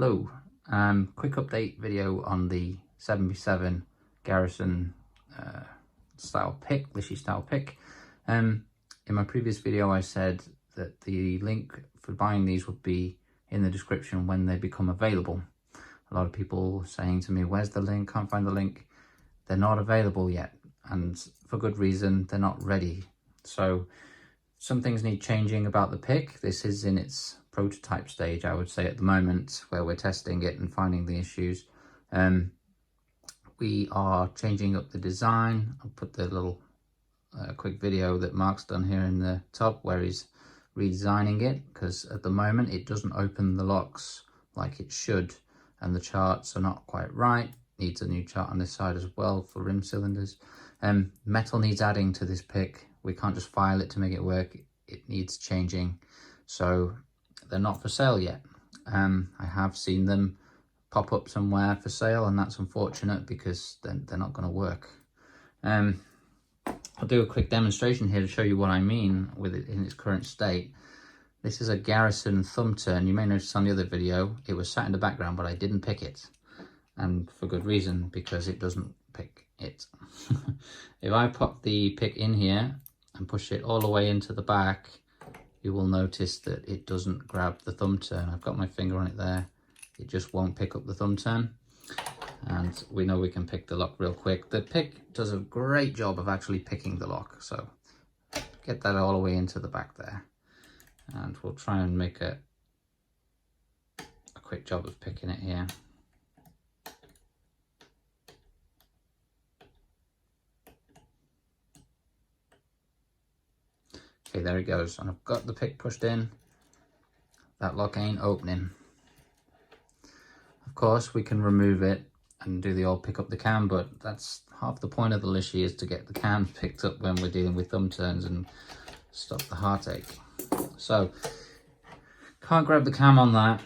Hello, quick update video on the 7v7 Garrison style pick, lishi style pick. In my previous video I said that the link for buying these would be in the description when they become available. A lot of people saying to me, where's the link? Can't find the link. They're not available yet, and for good reason. They're not ready. So some things need changing about the pick. This is in its prototype stage, I would say, at the moment, where we're testing it and finding the issues. We are changing up the design. I'll put the little quick video that Mark's done here in the top where he's redesigning it, because at the moment it doesn't open the locks like it should, and the charts are not quite right. Needs a new chart on this side as well for rim cylinders. Metal needs adding to this pick. We can't just file it to make it work. It needs changing. So they're not for sale yet. I have seen them pop up somewhere for sale, and that's unfortunate because they're not going to work. I'll do a quick demonstration here to show you what I mean with it in its current state. This is a Garrison thumb turn. You may notice on the other video it was sat in the background, but I didn't pick it, and for good reason, because it doesn't pick it. If I pop the pick in here and push it all the way into the back, you will notice that it doesn't grab the thumb turn. I've got my finger on it there. It just won't pick up the thumb turn. And we know we can pick the lock real quick. The pick does a great job of actually picking the lock. So get that all the way into the back there. And we'll try and make a quick job of picking it here. Okay, there it goes, and I've got the pick pushed in. That lock ain't opening. Of course, we can remove it and do the old pick up the cam, but that's half the point of the lishi, is to get the cams picked up when we're dealing with thumb turns and stop the heartache. So, can't grab the cam on that.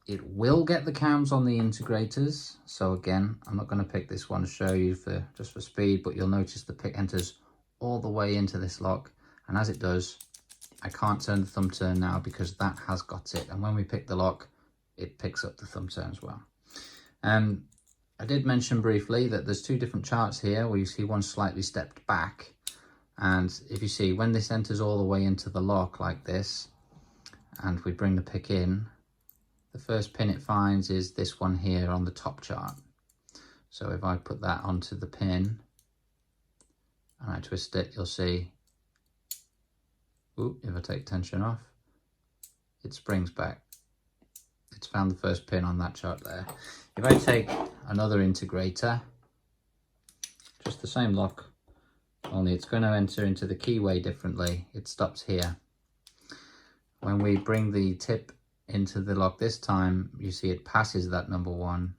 It will get the cams on the integrators. So again, I'm not going to pick this one to show you just for speed, but you'll notice the pick enters all the way into this lock, and as it does, I can't turn the thumb turn now because that has got it, and when we pick the lock it picks up the thumb turn as well. I did mention briefly that there's two different charts here where you see one slightly stepped back, and if you see when this enters all the way into the lock like this and we bring the pick in, the first pin it finds is this one here on the top chart. So if I put that onto the pin and I twist it, you'll see, if I take tension off, it springs back. It's found the first pin on that chart there. If I take another integrator, just the same lock, only it's going to enter into the keyway differently. It stops here. When we bring the tip into the lock this time, you see it passes that number one,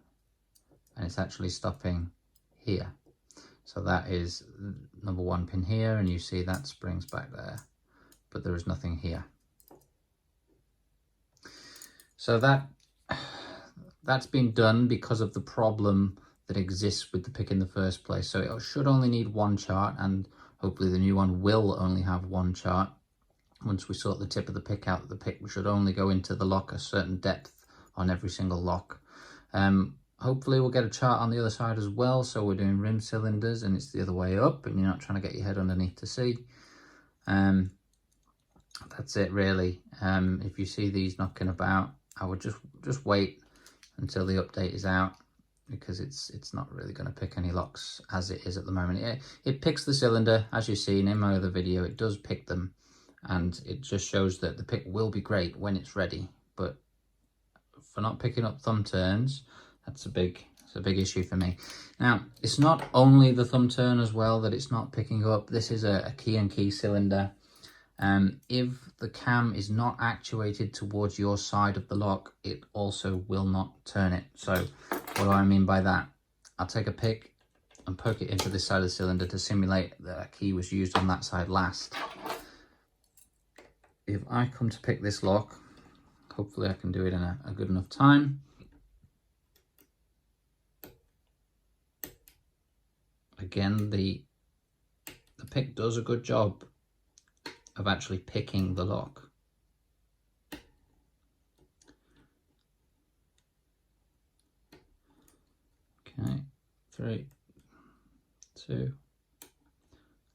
and it's actually stopping here. So that is number one pin here, and you see that springs back there, but there is nothing here. So that's been done because of the problem that exists with the pick in the first place. So it should only need one chart, and hopefully the new one will only have one chart. Once we sort the tip of the pick out, the pick should only go into the lock a certain depth on every single lock. Hopefully we'll get a chart on the other side as well, so we're doing rim cylinders and it's the other way up and you're not trying to get your head underneath to see. That's it really. If you see these knocking about, I would just wait until the update is out, because it's not really going to pick any locks as it is at the moment. It picks the cylinder, as you've seen in my other video. It does pick them, and it just shows that the pick will be great when it's ready, but for not picking up thumb turns, it's a big issue for me. Now, it's not only the thumb turn as well that it's not picking up. This is a key and key cylinder. If the cam is not actuated towards your side of the lock, it also will not turn it. So what do I mean by that? I'll take a pick and poke it into this side of the cylinder to simulate that a key was used on that side last. If I come to pick this lock, hopefully I can do it in a good enough time. Again, the pick does a good job of actually picking the lock. 3, 2,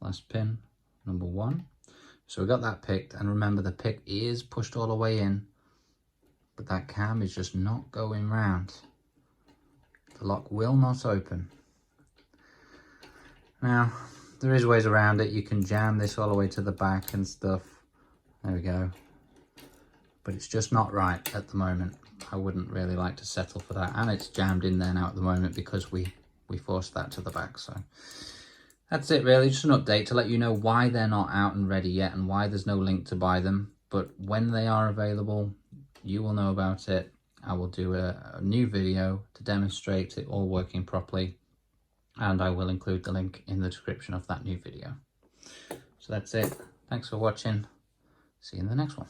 last pin, number 1. So we got that picked, and remember the pick is pushed all the way in, but that cam is just not going round. The lock will not open. Now, there is ways around it. You can jam this all the way to the back and stuff. There we go. But it's just not right at the moment. I wouldn't really like to settle for that. And it's jammed in there now at the moment because we forced that to the back. So that's it really, just an update to let you know why they're not out and ready yet and why there's no link to buy them. But when they are available, you will know about it. I will do a new video to demonstrate it all working properly. And I will include the link in the description of that new video. So that's it. Thanks for watching. See you in the next one.